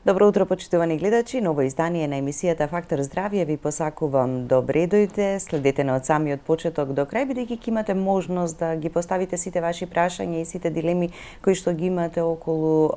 Добро утро, почитувани гледачи. Ново издание на емисијата Фактор здравје ви посакувам добре дојде. Следете на од самиот почеток до крај, бидејќи ќе имате можност да ги поставите сите ваши прашања и сите дилеми кои што ги имате околу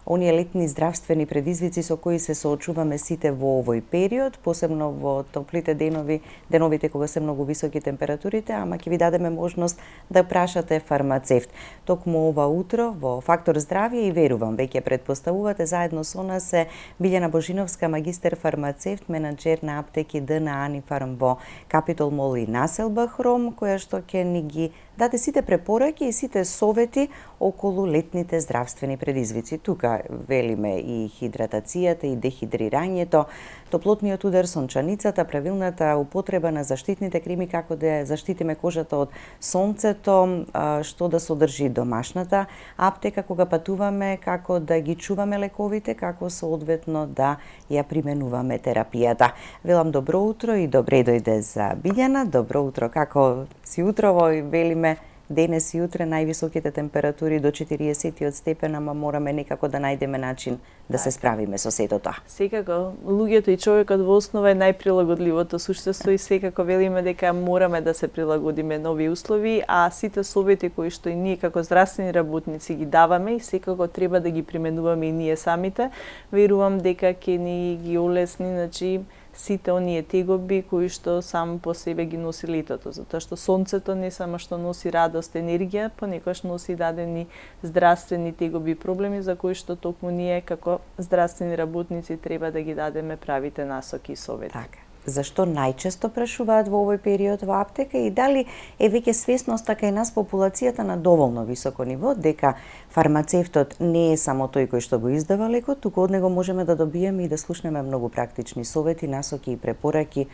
оние летни здравствени предизвици со кои се соочуваме сите во овој период, посебно во топлите деновите кога се многу високи температурите, ама ќе ви дадеме можност да прашате фармацевт. Токму ова утро во Фактор здравје и верувам веќе предпоставувате заедно со нас е Билјана Божиновска, магистер фармацевт, менаџер на аптеки ДН Анифарм во Капитол Мол и Населба Хром, која што ќе ни ги даде сите препораки и сите совети околу летните здравствени предизвици. Тука велиме и хидратацијата и дехидрирањето, топлотниот удар, сончаницата, правилната употреба на заштитните креми, како да заштитиме кожата од сонцето, што да содржи домашната аптека кога патуваме, како да ги чуваме лековите, како соодветно да ја применуваме терапијата. Велам добро утро и добре дојде за Билјана. Добро утро, како си утрово и велиме денес и утре највисоките температури до 40 степена, ама мораме некако да најдеме начин да се справиме со сето тоа. Секако, луѓето и човекот во основа е најприлагодливото суштество и секако велиме дека мораме да се прилагодиме нови услови, а сите совети кои што и ние како здравствени работници ги даваме и секако треба да ги применуваме и ние самите, верувам дека ќе ни ги олесни, значи, сите оние тегоби кои што само по себе ги носи летото, затоа што сонцето не само што носи радост, енергија, понекогаш носи дадени здравствени тегоби и проблеми за кои што токму ние како здравствени работници треба да ги дадеме правите насоки и совети. Така. Зашто најчесто прашуваат во овој период во аптека и дали е веќе свесноста кај нас популацијата на доволно високо ниво дека фармацевтот не е само тој кој што го издава лекот, туку од него можеме да добиеме и да слушнеме многу практични совети, насоки и препораки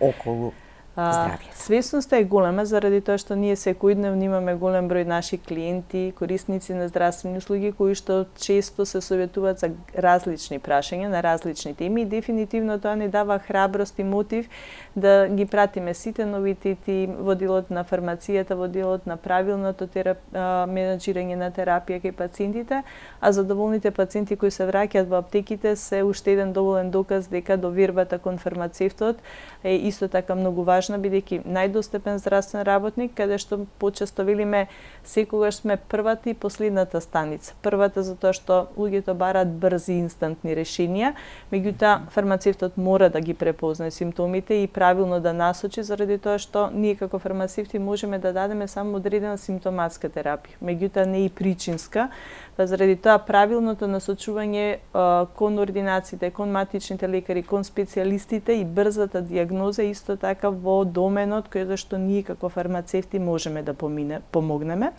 околу здравје. Свесноста е голема заради тоа што ние секојдневно имаме голем број наши клиенти, корисници на здравствени услуги кои што често се советуваат за различни прашања на различни теми и дефинитивно тоа ни дава храброст и мотив да ги пратиме сите новитети во делот на фармацијата, во делот на правилното менаџирање на терапија кај пациентите, а задоволните пациенти кои се враќаат во аптеките се уште еден доволен доказ дека довербата кон фармацевтот е исто така многу важна, бидејќи најдостапен здравствен работник, каде што почесто велиме секогаш сме првата и последната станица. Првата затоа што луѓето бараат брзи инстантни решенија, меѓутоа фармацевтот мора да ги препознае симптомите и правилно да насочи, заради тоа што ние како фармацевти можеме да дадеме само одредена симптоматска терапија, меѓутоа не и причинска, заради тоа правилното насочување кон ординациите, кон матичните лекари, кон специјалистите и брзата дијагноза исто така во доменот кој што ние како фармацевти можеме да помогнеме.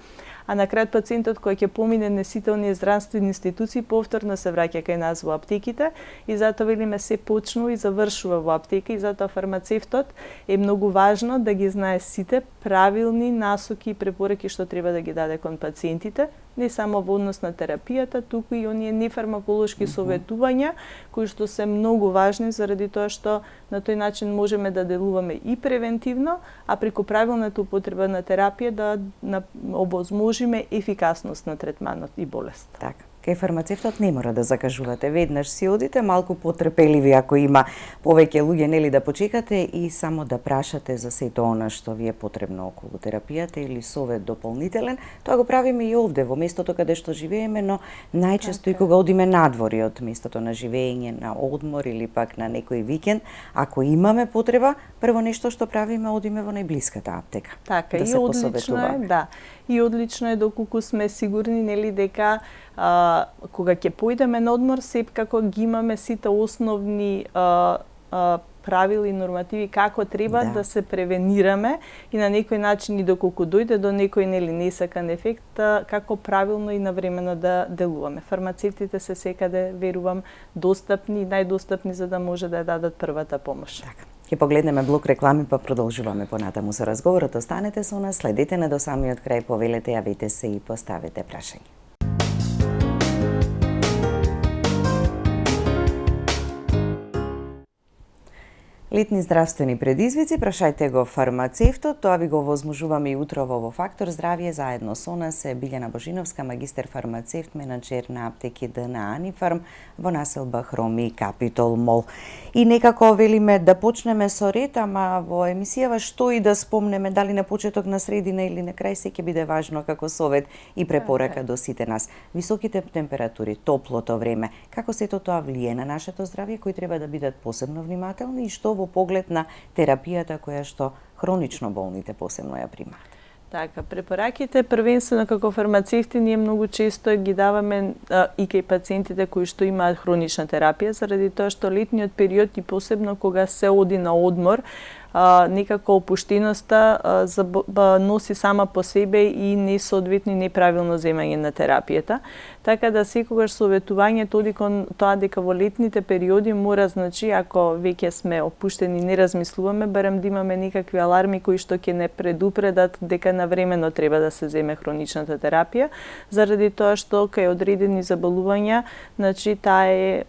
А на крајот пациентот кој ќе помине на сите оние здравствени институции повторно се враќа кај нас во аптеките и затоа велиме се почнува и завршува во аптека и затоа фармацевтот е многу важно да ги знае сите правилни насоки и препораки што треба да ги даде кон пациентите, не само во однос на терапијата, туку и оние нефармаколошки советувања кои што се многу важни заради тоа што на тој начин можеме да делуваме и превентивно, а преку правилната употреба на терапија да овозможиме ефикасност на третманот и болест. Така. Кај фармацевтот не мора да закажувате, веднаш си одите, малку потрпеливи ако има повеќе луѓе нели да почекате и само да прашате за сето она што ви е потребно околу терапијата или совет дополнителен. Тоа го правиме и овде во местото каде што живееме, но најчесто и кога одиме надвори од местото на живење, на одмор или пак на некој викенд, ако имаме потреба, прво нешто што правиме одиме во најблиската аптека. Така, да и се одлично е, да. И одлично е доколку сме сигурни нели дека кога ќе појдеме на одмор, секако ги имаме сите основни правила и нормативи како треба да се превенираме и на некој начин и доколку дојде до некој нели несакан ефект, како правилно и навремено да делуваме. Фармацевтите се секаде, верувам, достапни и најдостапни за да може да ја дадат првата помош. Така. Ќе погледнеме блок реклами, па продолжуваме понатаму со разговорот. Останете со нас, следете не до самиот крај, повелете, јавете се и поставете прашања. Летни здравствени предизвици, прашајте го фармацевтот, тоа ви го возможуваме и утрово во Фактор здравје, заедно со нас е Билјана Божиновска, магистер фармацевт, менаџер на аптеки ДНА Анифарм во населба Хроми Капитол Мол. И некако велиме да почнеме со ред, ама во емисијава што и да спомнеме, дали на почеток, на средина или на крај, се ќе биде важно како совет и препорака до сите нас. Високите температури, топлото време, како сето тоа влие на нашето здравје, кои треба да бидат посебно внимателни и што во поглед на терапијата која што хронично болните посебно ја примаат. Така, препораките првенствено како фармацевти ние многу често ги даваме и кај пациентите кои што имаат хронична терапија, заради тоа што летниот период и посебно кога се оди на одмор, некако опуштеноста носи сама по себе и несоодветно и неправилно земање на терапијата. Така да секогаш советувањето оди кон тоа дека во летните периоди мора, значи, ако веќе сме опуштени, не размислуваме, барем да имаме некакви аларми кои што ќе не предупредат дека навремено треба да се земе хроничната терапија, заради тоа што кај одредени заболувања, значи, таа е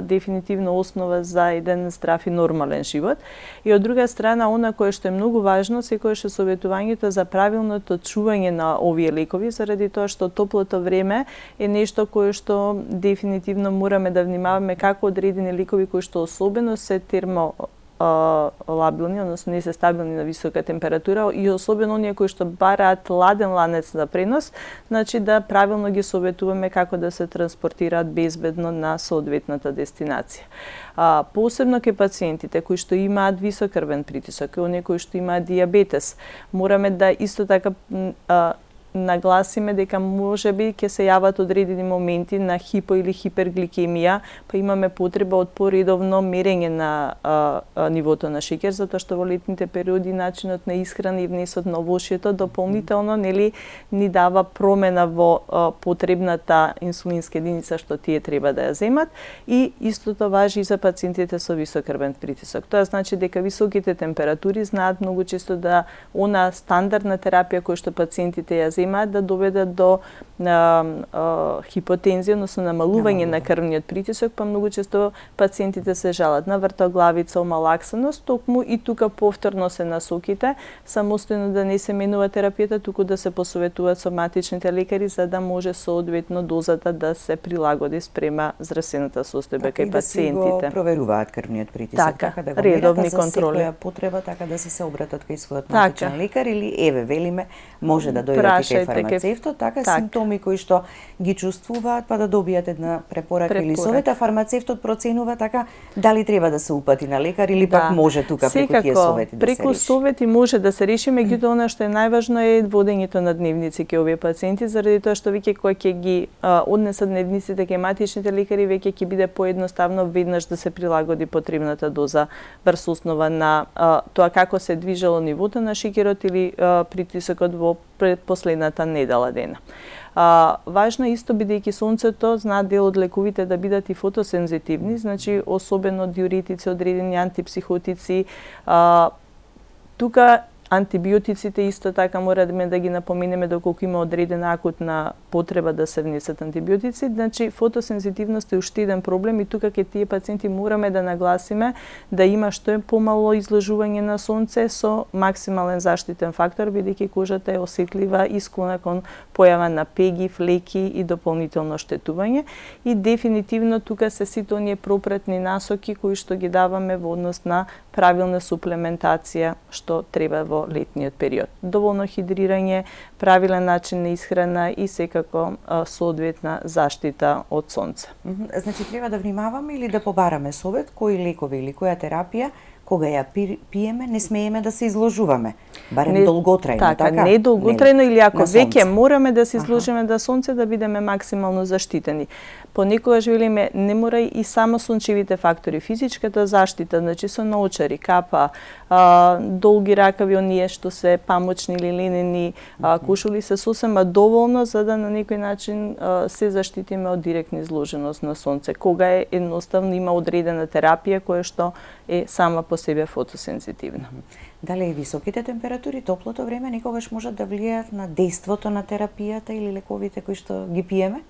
дефинитивно основа за еден здрав и нормален живот. И од друга страна, она кое што е многу важно, секогаш е советувањето за правилното чување на овие лекови, заради тоа што топлото време е нешто кое што дефинитивно мораме да внимаваме како одредени лекови кои што особено се термолабилни, односно не се стабилни на висока температура и особено оние кои што бараат ладен ланец на пренос, значи да правилно ги советуваме како да се транспортираат безбедно на соодветната дестинација. Посебно кај пациентите кои што имаат висок крвен притисок, оние кои што имаат дијабетес, мораме да исто така нагласиме дека можеби ќе се јават одредени моменти на хипо или хипергликемија, па имаме потреба од поредовно мерење на нивото на шеќер, затоа што во летните периоди начинот на исхрана и внесот на овошјето дополнително ни дава промена во потребната инсулинска единица што тие треба да ја земат, и истото важи и за пациентите со висок крвен притисок. Тоа значи дека високите температури знаат многу често да она стандардна терапија која што пациентите ја земаат да доведат до хипотензија, односно намалување на крвниот притисок, па многу често пациентите се жалат на вртоглавица, омалаксаност, токму и тука повторно се насоките, самостојно да не се менува терапијата, туку да се посоветуваат со матичните лекари за да може соодветно дозата да се прилагоди спрема здравствената состојба кај пациентите. Да си го проверуваат крвниот притисок, така да го редовни контроли. За секоја потреба, така да се обратат кај својот матичен лекар или еве велиме може да дојдат кај фармацевтот, така симптоми кои што ги чувствуваат, па да добијат една препорака или совет, а фармацевтот проценува така дали треба да се упати на лекар или пак може тука преку тие совети да се реши. Преку совети може да се реши, меѓутоа она што е најважно е водењето на дневници кај овие пациенти, заради тоа што веќе кога ќе ги однесат дневниците кај матичните лекари, веќе ќе биде поедноставно веднаш да се прилагоди потребната доза врз основа на тоа како се движело нивото на шеќерот или притисокот во последната недела дена. Важно е исто, бидејќи сонцето знаат дел од лековите да бидат и фотосензитивни, значи особено диуретици, одредени антипсихотици, тука антибиотиците исто така мора да ги напоменеме доколку има одредена акутна потреба да се внесат антибиотици. Значи фотосензитивност е уште еден проблем и тука кај тие пациенти мораме да нагласиме да има што е помало изложување на сонце со максимален заштитен фактор, бидејќи кожата е осетлива и склона кон појава на пеги, флеки и дополнително штетување. И дефинитивно тука се сите оние пропретни насоки кои што ги даваме во однос на правилна суплементација што треба во летниот период. Доволно хидрирање, правилен начин на исхрана и секако соодветна заштита од сонце. Значи треба да внимаваме или да побараме совет кои лекови или која терапија кога ја пиеме, не смееме да се изложуваме. Барем долготрајно, така? Не долготрајно или ако веќе мораме да се изложиме на сонце да бидеме максимално заштитени. Понекогаш велиме не мора и само сончевите фактори, физичката заштита, значи со наочари, капа, долги ракави оние што се памучни или ленени, кошули се сосема доволно за да на некој начин се заштитиме од директна изложеност на сонце. Кога е едноставно има одредена терапија која што е сама по себе фотосензитивно. Дали и високите температури, топлото време некогаш можат да влијаат на дејството на терапијата или лековите кои што ги пиеме?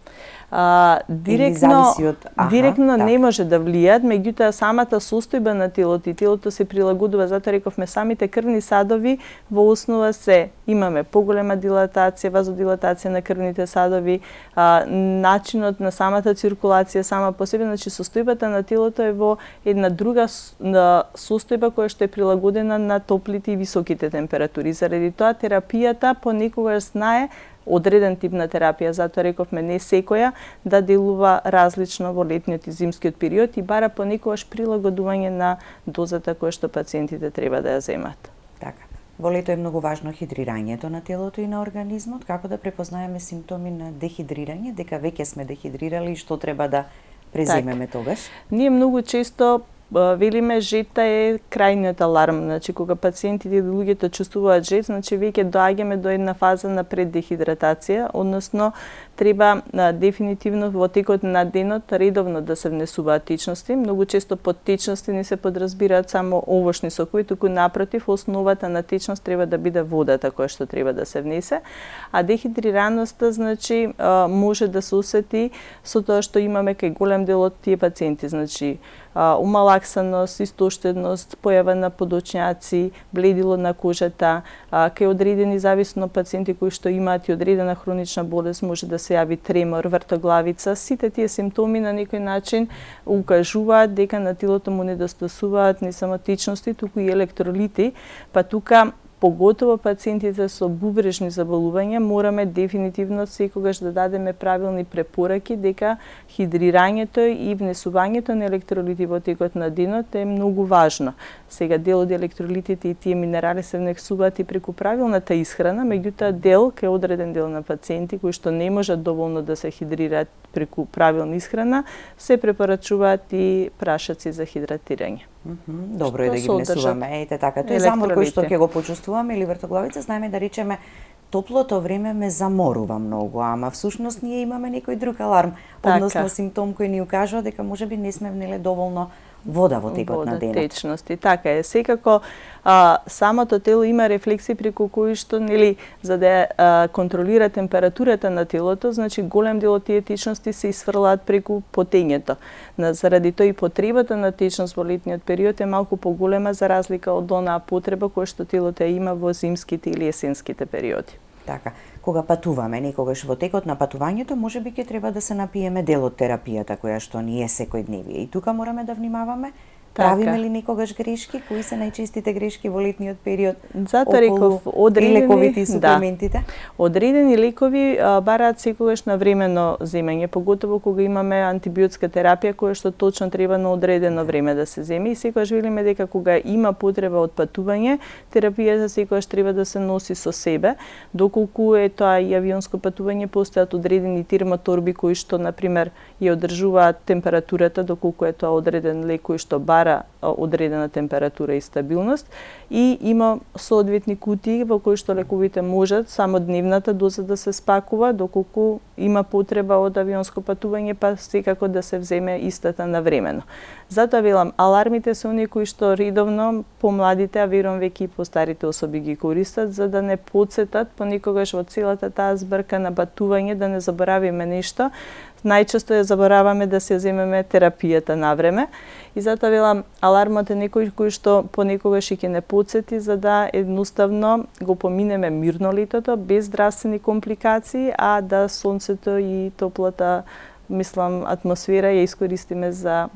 Директно не може да влијаат, меѓутоа самата состојба на телото и телото се прилагодува, затоа рековме самите крвни садови во основа имаме поголема дилатација, вазодилатација на крвните садови, начинот на самата циркулација сама по себе, значи состојбата на телото е во една друга состојба која што е прилагодена на топлите и високите температури. Заради тоа терапијата понекогаш знае одреден тип на терапија, затоа рековме не секоја да делува различно во летниот и зимскиот период и бара понекогаш прилагодување на дозата која што пациентите треба да ја земат. Така. Во лето е многу важно хидрирањето на телото и на организмот. Како да препознаеме симптоми на дехидрирање, дека веќе сме дехидрирали и што треба да преземеме тогаш? Ние многу често велиме жета е крајниот аларм, значи кога пациентите и луѓето чувствуваат жет, значи веќе доаѓаме до една фаза на преддехидратација, односно треба дефинитивно во текот на денот редовно да се внесуваат течности. Многу често под течности не се подразбираат само овошни сокови, туку напротив, основата на течност треба да биде водата која што треба да се внесе, а дехидрираноста значи може да се осети со тоа што имаме кај голем дел од тие пациенти, значи умалаксаност, истоштеност, појава на подочњаци, бледило на кожата, кај одредени зависно од пациенти кои што имаат и одредена хронична болест може да се јави тремор, вртоглавица. Сите тие симптоми на некој начин укажуваат дека на телото му недостасуваат не само течности, туку и електролити, па тука поготово пациентите со бубрежни заболувања мораме дефинитивно секогаш да дадеме правилни препораки дека хидрирањето и внесувањето на електролити во текот на денот е многу важно. Сега дел од електролитите и тие минерали се внесуваат и преку правилната исхрана, меѓутоа дел кај одреден дел на пациенти кои што не можат доволно да се хидрираат преку правилна исхрана, се препорачуваат и прашаци за хидратирање. Добро е да ги внесуваме. Ете така, тој замор кој што ќе го почувствуваме или вртоглавица, знаеме да речеме топлото време ме заморува многу, ама всушност ние имаме некој друг аларм, односно симптом кој ни укажува дека можеби не сме внеле доволно вода во текот на денот. Течности, така е. Секако самото тело има рефлекси преку кои што за да контролира температурата на телото, значи голем дел од тие течности се исфрлаат преку потењето. Заради тоа и потребата на течност во летниот период е малку поголема за разлика од онаа потреба која што телото има во зимските или есенските периоди. Така, кога патуваме, некогаш во текот на патувањето, можеби ќе треба да се напиеме дел од терапијата која што ни е секојдневие. И тука мораме да внимаваме. Правиме ли некогаш грешки? Кои се најчестите грешки во летниот период? Затоа реков, одредени лековите и суплементите? Одредени лекови бараат секогаш навремено земење, поготово кога имаме антибиотска терапија која што точно треба на одредено време да се земе и секогаш велиме дека кога има потреба од патување, терапијата секогаш треба да се носи со себе, доколку е тоа и авионско патување, постојат одредени термоторби кои што на пример ја одржуваат температурата, доколку е тоа одреден лек кој што бара одредена температура и стабилност и има соодветни кутии во кои што лековите можат само дневната доза да се спакува, доколку има потреба од авионско патување, па секако да се вземе истата навремено. Затоа велам, алармите се оние кои што редовно помладите, а верувам веќе и постарите особи ги користат, за да не потсетат понекогаш во целата таа збрка на патување, да не заборавиме нешто. Најчесто ја забораваме да се земеме терапијата на време и затоа велам, алармот е некој кој што понекогаш и ќе не потсети за да едноставно го поминеме мирно летото без здравствени компликации, а да сонцето и топлата, мислам, атмосфера ја искористиме за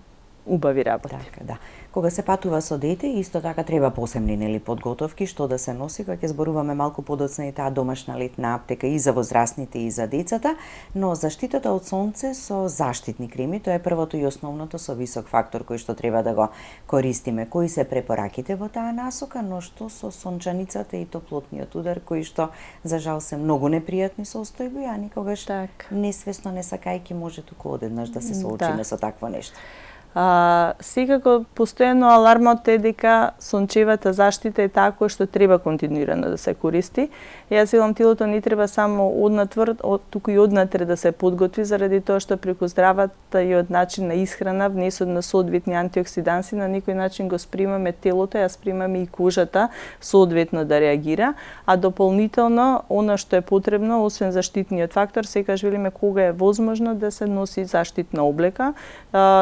убави работи. Така, да. Кога се патува со дете, исто така треба посебни подготовки, што да се носи, кога ќе зборуваме малку подоцна и таа домашна летна аптека и за возрастните и за децата, но заштитата од сонце со заштитни креми, тоа е првото и основното со висок фактор кој што треба да го користиме. Кои се препораките во таа насока, но што со сончаницата и топлотниот удар, кои што за жал се многу непријатни состојби, а никогаш несвесно не сакајќи може туку одеднаш да се соочиме со такво нешто. Секако постојано алармот е дека сончевата заштита е таа која што треба континуирано да се користи. Јас велам телото не треба само однатвор, туку и однатре да се подготви заради тоа што преку здравата и од начин на исхрана, внесот на соодветни антиоксиданси на некој начин го спремаме телото, ја спремаме и кожата соодветно да реагира, а дополнително она што е потребно, освен заштитниот фактор, секогаш велиме кога е возможно да се носи заштитна облека,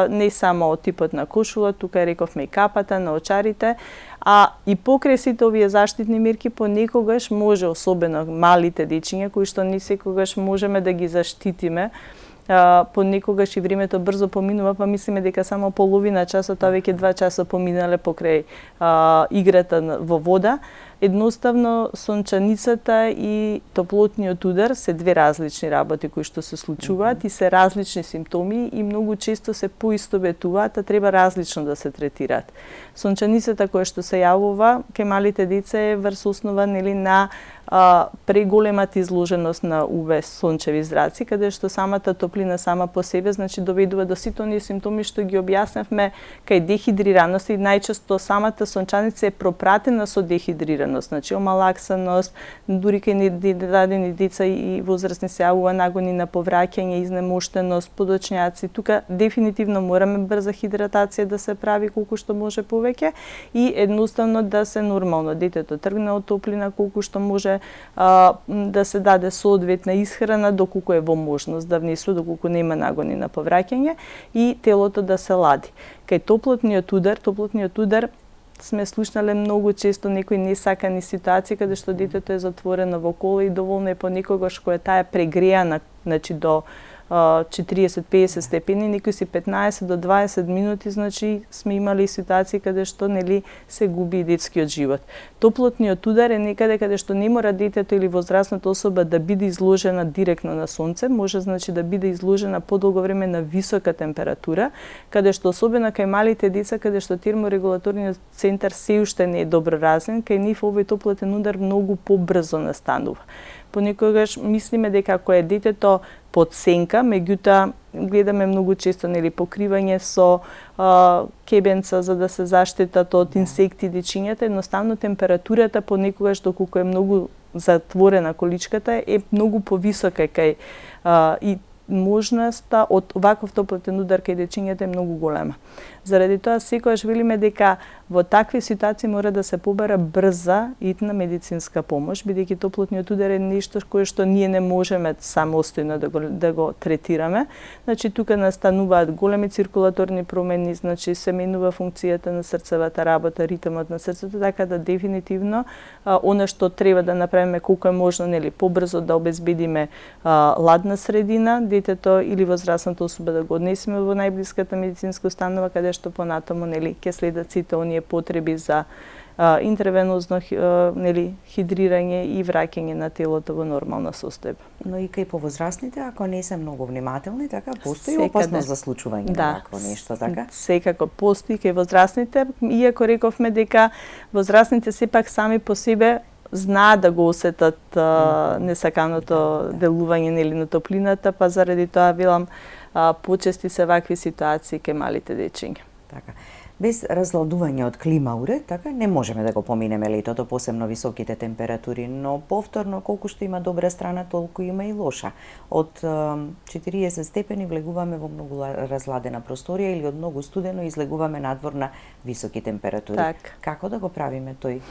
не само од типот на кошула, тука рековме и капата, на очарите, а и покрај сите овие заштитни мерки понекогаш може, особено малите дечиња кои што не секогаш можеме да ги заштитиме, понекогаш и времето брзо поминува, па мислиме дека само половина часот, а веќе 2 часа поминале покрај играта во вода. Едноставно, сончаницата и топлотниот удар се две различни работи кои што се случуваат и се различни симптоми и многу често се поистоветуваат, а треба различно да се третираат. Сончаницата која што се јавува кај малите деца е врз основа на преголемата изложеност на УВ сончеви зраци, каде што самата топлина сама по себе доведува до сите оние симптоми што ги објаснавме кај дехидрираност и најчесто самата сончаница е пропратена со дехидрираност, омалаксаност, дури кај недадени деца и возрастни се јавува нагони на повраќање, изнемоштеност, подочњаци. Тука дефинитивно мораме брза хидратација да се прави колку што може повеќе и едноставно да се нормално детето тргне од топлина колку што може, да се даде соодветна исхрана доколку е во можност да внесува, доколку нема нагони на повраќање и телото да се лади. Кај топлотниот удар сме слушнале многу често некои несакани ситуации каде што детето е затворено во кола и доволно е понекогаш кога таа е прегреана, до 40-50 степени, некои си 15 до 20 минути, сме имали ситуации каде што се губи детскиот живот. Топлотниот удар е некаде каде што не мора детето или возрастната особа да биде изложена директно на сонце, може да биде изложена подолго време на висока температура, каде што особено кај малите деца, каде што терморегулаторниот центар се уште не е добро развен, кај нив овој топлотен удар многу побрзо настанува. Понекогаш мислиме дека ако е детето под сенка, меѓутоа гледаме многу често покривање со кебенца за да се заштитат од инсекти дечињата, едноставно температурата понекогаш доколку е многу затворена количката е многу повисока кај и можноста од ваков топлотен удар кај дечињата е многу голема. Заради тоа секогаш велиме дека во такви ситуации мора да се побара брза итна медицинска помош, бидејќи топлотниот удар е нешто кое што ние не можеме самостојно да го третираме. Тука настануваат големи циркулаторни промени, се менува функцијата на срцевата работа, ритмот на срцето, така да дефинитивно она што треба да направиме колку е можно побрзо да обезбедиме ладна средина, детето или возрастната особа да го однесеме во најблиската медицинска установа каде што понатаму ќе следат сите оние потреби за интервенозно хидрирање и враќање на телото во нормална состојба. Но и кај повозрастните, ако не се многу внимателни, така постои опасност за случување на вакво нешто, така? Секако постои кај возрастните, иако рековме дека возрастните сепак сами по себе знаат да го осетат несаканото делување на топлината, па заради тоа велам почести се вакви ситуации кај малите дечиња. Така. Без разладување од клима уред, така не можеме да го поминеме летото, посебно високите температури, но повторно колку што има добра страна, толку има и лоша. Од 40 степени влегуваме во многу разладена просторија или од многу студено излегуваме надвор на високи температури. Так. Како да го правиме тој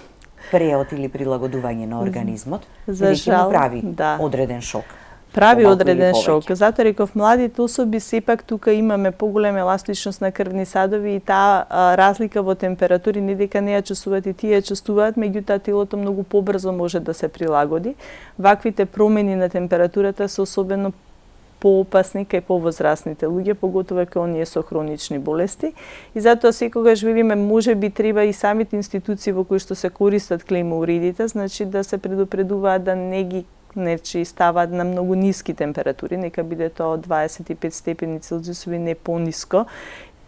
преод или прилагодување на организмот? За жал, прави одреден шок. Прави одреден шок. Затоа реков, младите особи сепак тука имаме поголема еластичност на крвни садови и таа разлика во температури не дека не ја чувствуваат и тие ја чувствуваат, меѓутоа телото многу побрзо може да се прилагоди. Ваквите промени на температурата се особено поопасни кај повозрастните луѓе, поготово кај оние со хронични болести. И затоа секогаш видиме, можеби треба и самите институции во кои што се користат климауредите, да се предупредуваат да не ги ставаат на многу ниски температури, нека биде тоа од 25 степени Целзиусови, не пониско,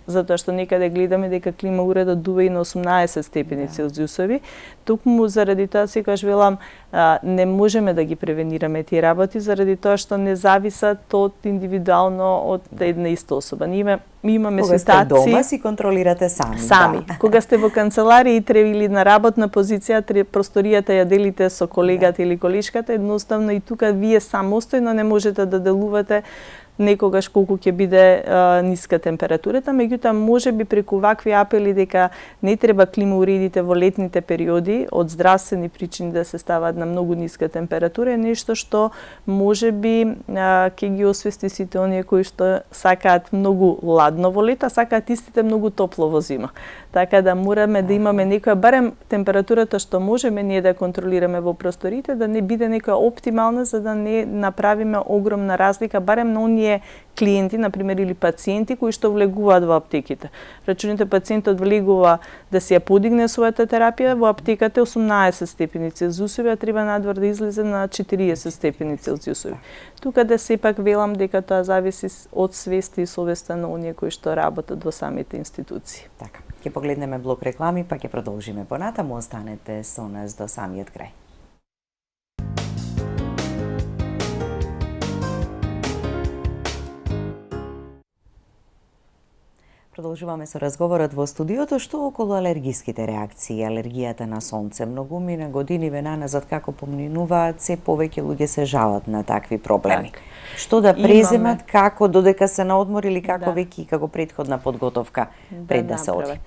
затоа што некаде гледаме дека климауредот дува и на 18 степени Целзиусови. Токму заради тоа секогаш велам, не можеме да ги превенираме тие работи, заради тоа што не зависат од индивидуално од една иста особа. Ние имаме кога ситуации... Кога сте дома си контролирате сами. Да. Кога сте во канцеларија или на работна позиција, просторијата ја делите со колегата или колешката, едноставно и тука вие самостојно не можете да делувате некогаш колку ќе биде ниска температурата, меѓутоа можеби преку вакви апели дека не треба клима уредите во летните периоди од здравствени причини да се стават на многу ниска температура е нешто што можеби ќе ги освести сите оние кои што сакаат многу ладно во лето, а сакаат истите многу топло во зима. Така да мораме да имаме некоја барем температурата што можеме ние да контролираме во просториите, да не биде некоја оптимална за да не направиме огромна разлика барем на оние клиенти, например, или пациенти кои што влегуваат во аптеките. Рачуните пациентот влегува да си ја подигне својата терапија, во аптеката 18 степени Целзиусови, а треба надвор да излезе на 40 степени Целзиусови. Тука да сепак велам дека тоа зависи од свеста и совеста на оние кои што работат во самите институции. Така, ќе погледнеме блок реклами, па ќе продолжиме понатаму, останете со нас до самиот крај. Продолжуваме со разговорот во студиото што околу алергиските реакции, алергијата на сонце. Многумина години венаназад како поминуваат, се повеќе луѓе се жалат на такви проблеми. Так. Што да преземат, како додека се на одмор или како веќе како предходна подготовка пред да се оди?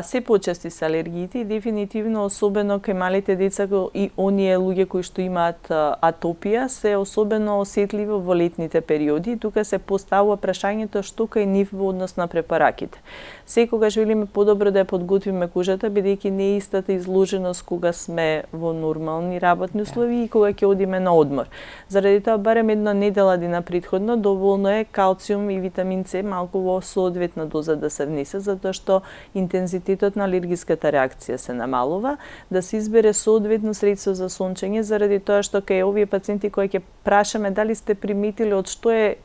Се почести се алергиите и дефинитивно особено кај малите деца и оние луѓе кои што имаат атопија се особено осетливи во летните периоди. Тука се поставува прашањето што кај нив во однос на препараките. Секогаш велиме подобро да ја подготвиме кожата бидејќи не е истата изложеност кога сме во нормални работни услови и кога ќе одиме на одмор. Заради тоа барем една недела дена претходно доволно е калциум и витамин С малку во соодветна доза да се внесе затоа што интензитетот на алергиската реакција се намалува, да се избере соодветно средство за сончење заради тоа што кај овие пациенти кои ќе прашаме дали сте приметиле од што е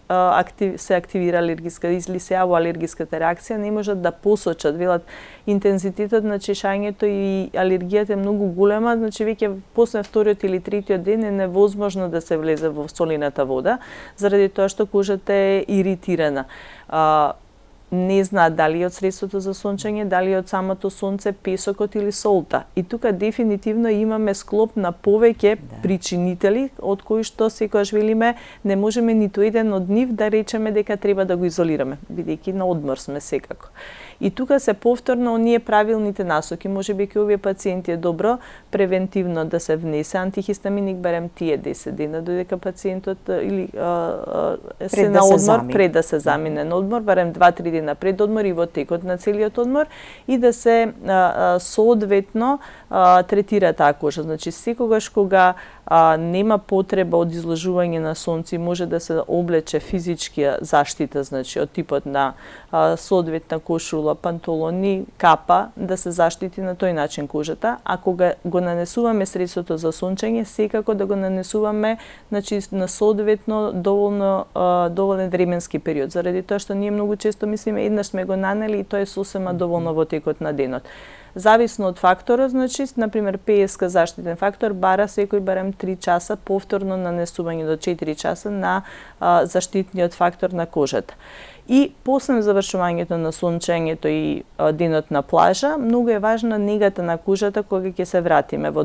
се активира алергиска или се јавува алергиската реакција, не можат да посочат, велат интензитетот на чешањето и алергијата е многу голема, значи веќе после вториот или третиот ден е невозможно да се влезе во солената вода заради тоа што кожата е иритирана. Не знаат дали од средството за сончење, дали од самото сонце, песокот или солта. И тука дефинитивно имаме склоп на повеќе причинители од кои што секогаш велиме не можеме ниту еден од нив да речеме дека треба да го изолираме, бидејќи на одмор сме секако. И тука се повторно оние правилните насоки, можеби ке овие пациенти е добро превентивно да се внесе антихистаминик барем тие 10 дена додека пациентот или се на одмор пред да се замине на одмор, барем 2-3 дена пред одмор и во текот на целиот одмор и да се соодветно третира таа кожа. Значи секогаш кога нема потреба од изложување на сонце, може да се облече физичкија заштита, значи од типот на соодветна кошула, пантолони, капа, да се заштити на тој начин кожата, а кога го нанесуваме средството за сончење, секако да го нанесуваме значи на соодветно доволен временски период, заради тоа што ние многу често мислиме еднаш сме го нанели и тоа е сосема доволно во текот на денот. Зависно од факторот, значи, например, ПСК заштитен фактор бара секој барем 3 часа повторно нанесување до 4 часа на заштитниот фактор на кожата. И после завршувањето на сончењето и денот на плажа, многу е важна негата на кожата кога ќе се вратиме во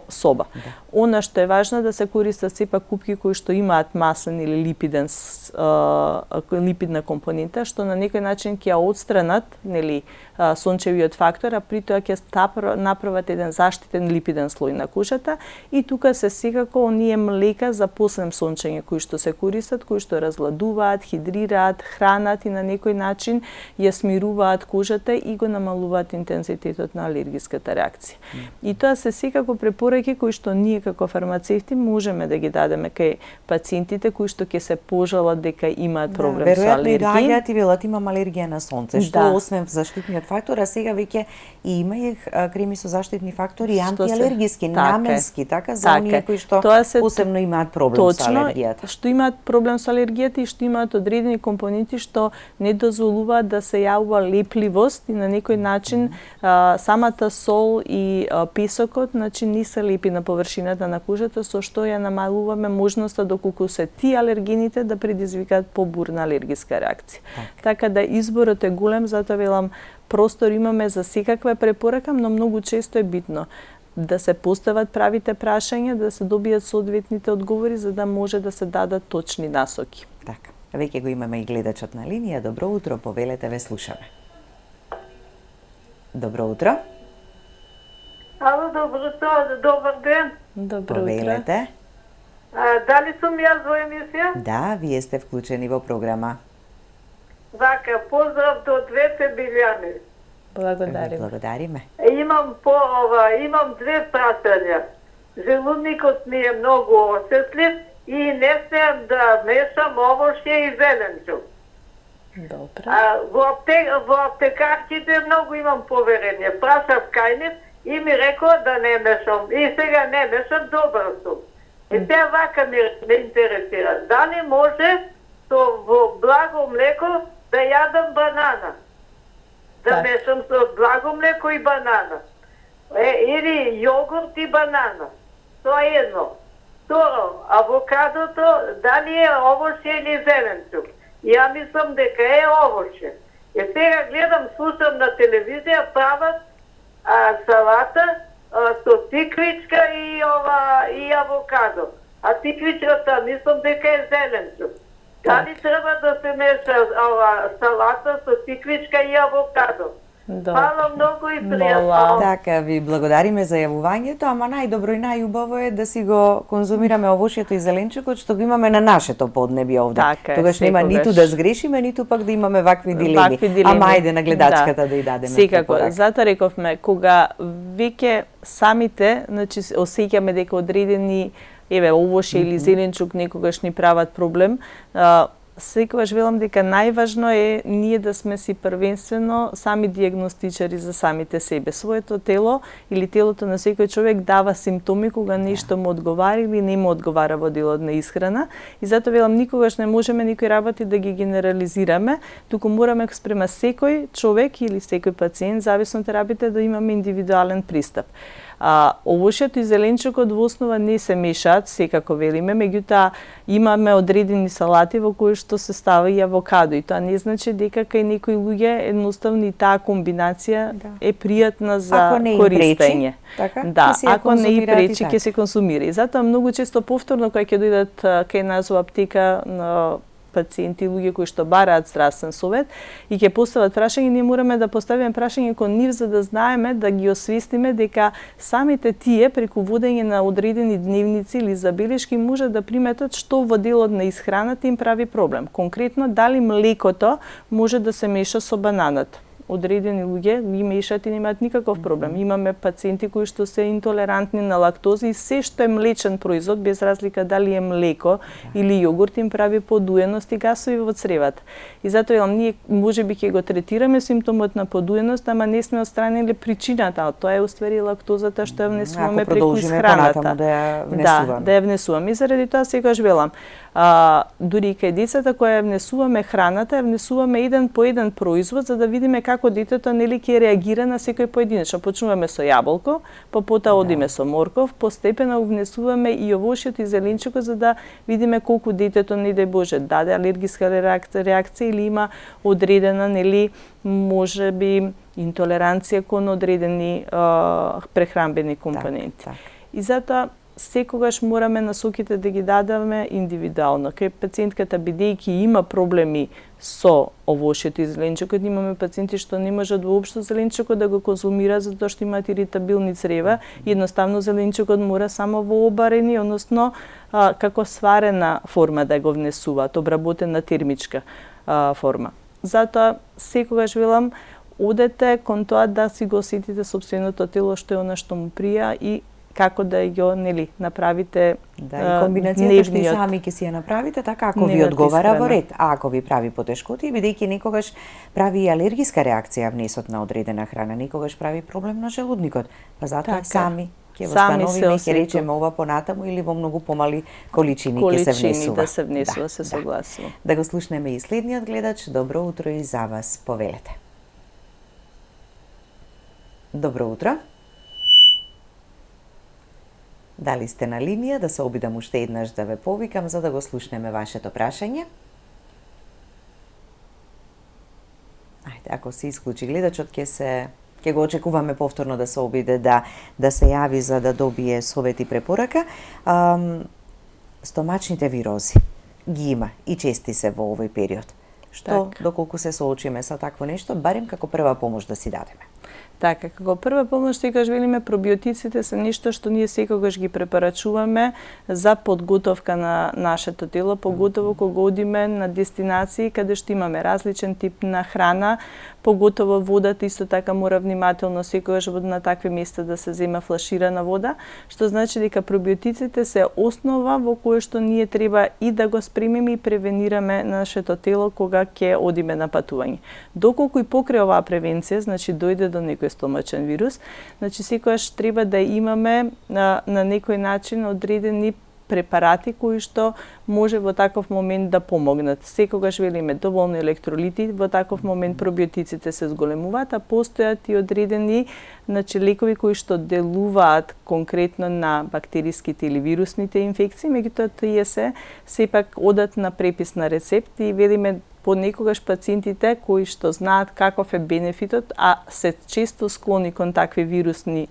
соба. Да. Она што е важно да се користат сепак купки кои што имаат маслен или липидна компонента, што на некој начин ќе ја отстранат, нели, сончевиот фактор, а при тоа ќе направат еден заштитен липиден слој на кожата и тука се секако оние млека за после сончење кои што се користат, кои што разладуваат, хидрираат, хранат и на некој начин ја смируваат кожата и го намалуваат интензитетот на алергиската реакција. И тоа се секако препораки кои што ние како фармацевти можеме да ги дадеме кај пациентите кои што ќе се пожалат дека имаат проблем со алергија. Веројатно и доаѓаат и велат имам алергија на сонце, што освен заштитниот фактор, а сега веќе и има и креми со заштитни фактори и антиалергиски, наменски, така за оние кои што посебно имаат проблем со алергијата. Што имаат проблем со алергијата и што имаат одредени компоненти што не дозволуваат да се јавува лепливост и на некој начин самата сол и песокот значи не се лепи на површината на кожата, со што ја намалуваме можноста доколку се тие алергените да предизвикаат побурна алергиска реакција. Така да изборот е голем, затоа велам простор имаме за секаква препорака, но многу често е битно да се постават правите прашања, да се добијат соодветните одговори за да може да се дадат точни насоки. Така. Веќе го имаме и гледачот на линија. Добро утро, повелете, ве слушаме. Добро утро. Ало, добар ден. Добро Повелете. Дали сум јас во емисија? Да, вие сте вклучени во програма. Вака, поздрав до двете Билјани. Благодарим. Благодариме. Имам две прашања. Желудникот ми е многу осетлив и не смеам да мешам овошје и зеленчук. Добро. Во аптекарките многу имам поверење. Прашав кај нив и ми рекоа да не мешам. И сега не мешам, добар сум. И те вака ме интересира. Дали може во благо млеко да јадам банана? Да мешам со благо млеко и банана. Или јогурт и банана. Тоа е едно. Второ, авокадото, дали е овошје или зеленчук? Ја мислам дека е овошје. И сега гледам, слушам на телевизија, прават салата со тиквичка и авокадо. А тиквичката мислам дека е зеленчук. Дали треба да се меша салата со тиквичка и авокадо? Фала многу и пријатно. Така, ви благодариме за јавувањето, ама најдобро и најубаво е да си го конзумираме овошјето и зеленчукот што го имаме на нашето поднебје овде. Така, тогаш нема ниту да сгрешиме, ниту пак да имаме вакви дилеми. Ама ајде на гледачката да ја дадеме. Секако, затоа рековме, кога веќе самите, значи осеќаме дека одредени овошје или зеленчук некогаш ни прават проблем, секогаш велам дека најважно е ние да сме си првенствено сами дијагностичари за самите себе. Своето тело или телото на секој човек дава симптоми кога нешто му одговара или не му одговара во делот на исхрана. И затоа велам никогаш не можеме никои работи да ги генерализираме, туку мораме спрема секој човек или секој пациент, зависно од терапиите, да имаме индивидуален пристап. Овошјето и зеленчукот во основа не се мешаат, секако велиме, меѓутоа имаме одредени салати во кои што се става и авокадо и тоа не значи дека кај некои луѓе едноставно и таа комбинација е пријатна за користење. Да, ако не и пречи, ќе се консумира. И затоа многу често повторно кога ќе дојдат кај нас во аптека на пациенти, луѓе кои што бараат здравствен совет и ќе постават прашање, ние мораме да поставиме прашање кон нив за да знаеме, да ги освестиме дека самите тие преку водење на одредени дневници или забелешки може да приметат што во делот на исхраната им прави проблем. Конкретно, дали млекото може да се меша со бананата. Одредени луѓе ги мешаат и немаат никаков проблем. Имаме пациенти кои што се интолерантни на лактоза и се што е млечен производ, без разлика дали е млеко или јогурт, им прави подуеност и гасови во цревата. И затоа ние можеби ќе го третираме симптомот на подуеност, ама не сме отстранили причината. Тоа е уствари лактозата што ја внесуваме преку исхраната. Да ја внесуваме. И заради тоа секогаш велам, дури и кај децата која ја внесуваме храната, ја внесуваме еден по еден производ за да видиме како детето нели ќе реагира на секој поединечно. Почнуваме со јаболко, потоа одиме со морков, постепено внесуваме и овошјето и зеленчукот за да видиме колку детето не дај Боже даде алергиска реакција или има одредена нели можеби интолеранција кон одредени прехранбени компоненти. И затоа секогаш мораме насоките да ги дадеме индивидуално. Кај пациентката бидејќи има проблеми со овошјето и зеленчукот, имаме пациенти што не можат воопшто зеленчукот да го конзумираат затоа што имаат иритабилни црева и едноставно зеленчукот мора само во обарени, односно како сварена форма да го внесуваат, обработена термичка форма. Затоа секогаш велам одете кон тоа да си го осетите сопственото тело што е она што му прија и како да ја нели направите и комбинацијата што и сами ќе си ја направите така ако ви одговара во ред, а ако ви прави потешкоти, бидејќи некогаш прави и алергиска реакција внесот на одредена храна, некогаш прави проблем на желудникот, па затоа сами ќе Сами се восстановиме, ќе осетува. речеме ова понатаму или во многу помали количини ќе се внесува. Да се внесува, се согласувам. Да го слушнеме и следниот гледач. Добро утро и за вас. Повелете. Добро утро. Дали сте на линија, да се обидам уште еднаш да ве повикам за да го слушнеме вашето прашање? Ајде, ако се исклучи гледачот, ќе го очекуваме повторно да се обиде да се јави за да добие совет и препорака. Стомачните вирози ги има и чести се во овој период. Што, доколку се соочиме со такво нешто, барем како прва помош да си дадеме? Така, како прва помош, секогаш велиме, пробиотиците се нешто што ние секогаш ги препорачуваме за подготовка на нашето тело, поготово кога одиме на дестинации каде што имаме различен тип на храна, поготово водата исто така мора внимателно секогаш на такви места да се зема флаширана вода, што значи дека пробиотиците се основа во кое што ние треба и да го спремиме и превенираме нашето тело кога ќе одиме на патување. Доколку и покрај оваа превенција, значи дојде до некој стомачен вирус, значи секогаш треба да имаме на некој начин одредени препарати кои што може во таков момент да помогнат. Секогаш велиме доволно електролити, во таков момент пробиотиците се зголемуваат, а постојат и одредени лекови кои што делуваат конкретно на бактериските или вирусните инфекции, меѓутоа тие се сепак одат на препис на рецепт и велиме понекогаш пациентите кои што знаат каков е бенефитот, а се често склони кон такви вирусни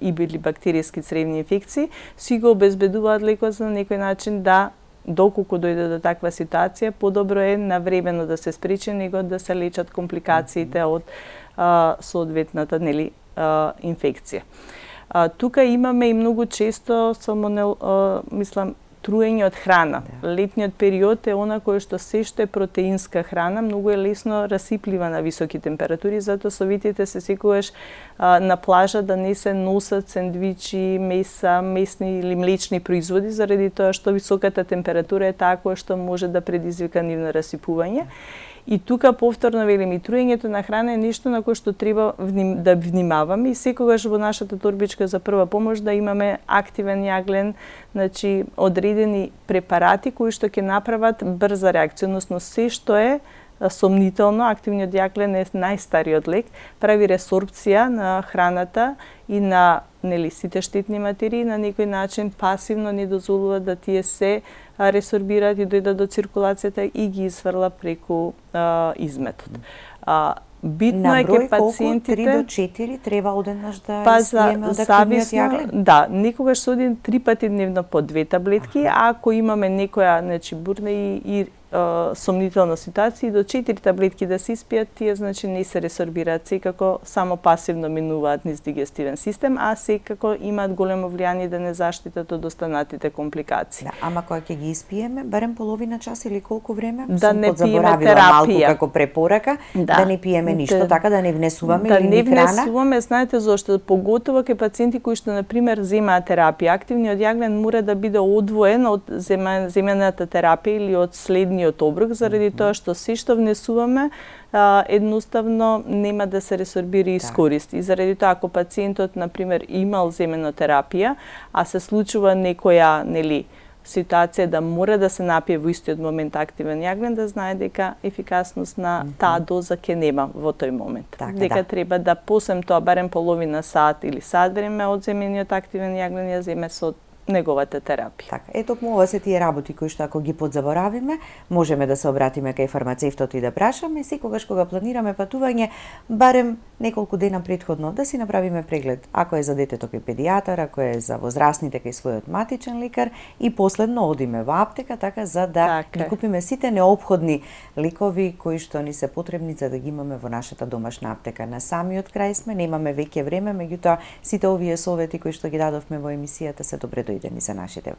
или бактериски цревни инфекции, си го обезбедуваат лекот за некој начин да, доколку дојде до таква ситуација, подобро е навремено да се спречи него да се лечат компликациите од соодветната инфекција. Тука имаме и многу често мислам труење од храна. Летниот период е она кој што се што е протеинска храна, многу е лесно расиплива на високи температури, затоа советите се секогаш на плажа да не се носат сендвичи, меса, месни или млечни производи, заради тоа што високата температура е таа која што може да предизвика нивно расипување. И тука повторно велим, и труењето на храна е нешто на кое што треба да внимаваме и секогаш во нашата торбичка за прва помош да имаме активен јаглен, значи одредени препарати кои што ќе направат брза реакција, односно се што е сомнително, активниот јаглен е најстариот лек, прави ресорбција на храната и на сите штетни материи, на некој начин пасивно не дозволува да тие се ресорбираат и дојдат до циркулацијата и ги изфрла преку изметот. Битно е ке пациентите 3 до 4 треба одеднаш да испиеме од активниот јаглен? Да, некогаш се оди 3 пати дневно по 2 таблетки, а ако имаме некоја бурна и сомнителна ситуација, до 4 таблетки да се испијат, тие значи не се ресорбираат, секако само пасивно минуваат низ дигестивен систем, а секако имаат големо влијание да не заштитат од останатите компликации. Да, ама кога ќе ги испиеме, барем половина час или колку време? Да не пиеме малку како препорака, да не пиеме ништо, така да не внесуваме или ни храна? Да не внесуваме, знаете зошто? Поготово ке пациенти кои што на пример земаат терапија, активниот јаглен мора да биде одвоен од земената терапија или од следниот оброк, заради тоа што се што внесуваме едноставно нема да се ресорбира и искористи. И заради тоа ако пациентот на пример имал земенотерапија, а се случува некоја ситуација да мора да се напие во истиот момент активен јаглен, да знае дека ефикасност на таа доза ќе нема во тој момент. Дека треба да посем тоа барем половина сат или сат време од земениот активен јаглен ја земе со неговата терапија. Така, токму ова се тие работи кои што ако ги подзаборавиме, можеме да се обратиме кај фармацевтот и да прашаме, секогаш кога планираме патување, барем неколку дена претходно да си направиме преглед. Ако е за детето кај педијатар, ако е за возрастните кај својот матичен лекар и последно одиме во аптека, така за да ги купиме сите неопходни лекови кои што ни се потребни за да ги имаме во нашата домашна аптека. На самиот крај сме, немаме веќе време, меѓутоа сите овие совети кои што ги дадовме во емисијата се добре дојдени за нашите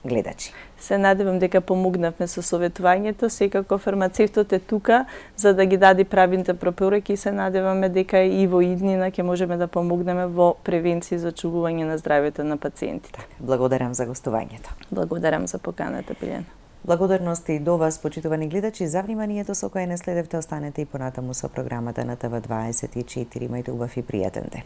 гледачи. Се надевам дека помогнавме со советувањето, секако фармацевтот е тука за да ги даде правилните препораки и се надеваме дека и во иднина ќе можеме да помогнеме во превенција за очувување на здравјето на пациентите. Благодарам за гостувањето. Благодарам за поканата, Билјана. Благодарности и до вас, почитувани гледачи, за вниманието со кое не следевте. Останете и понатаму со програмата на ТВ24. Имајте убав и пријатен ден.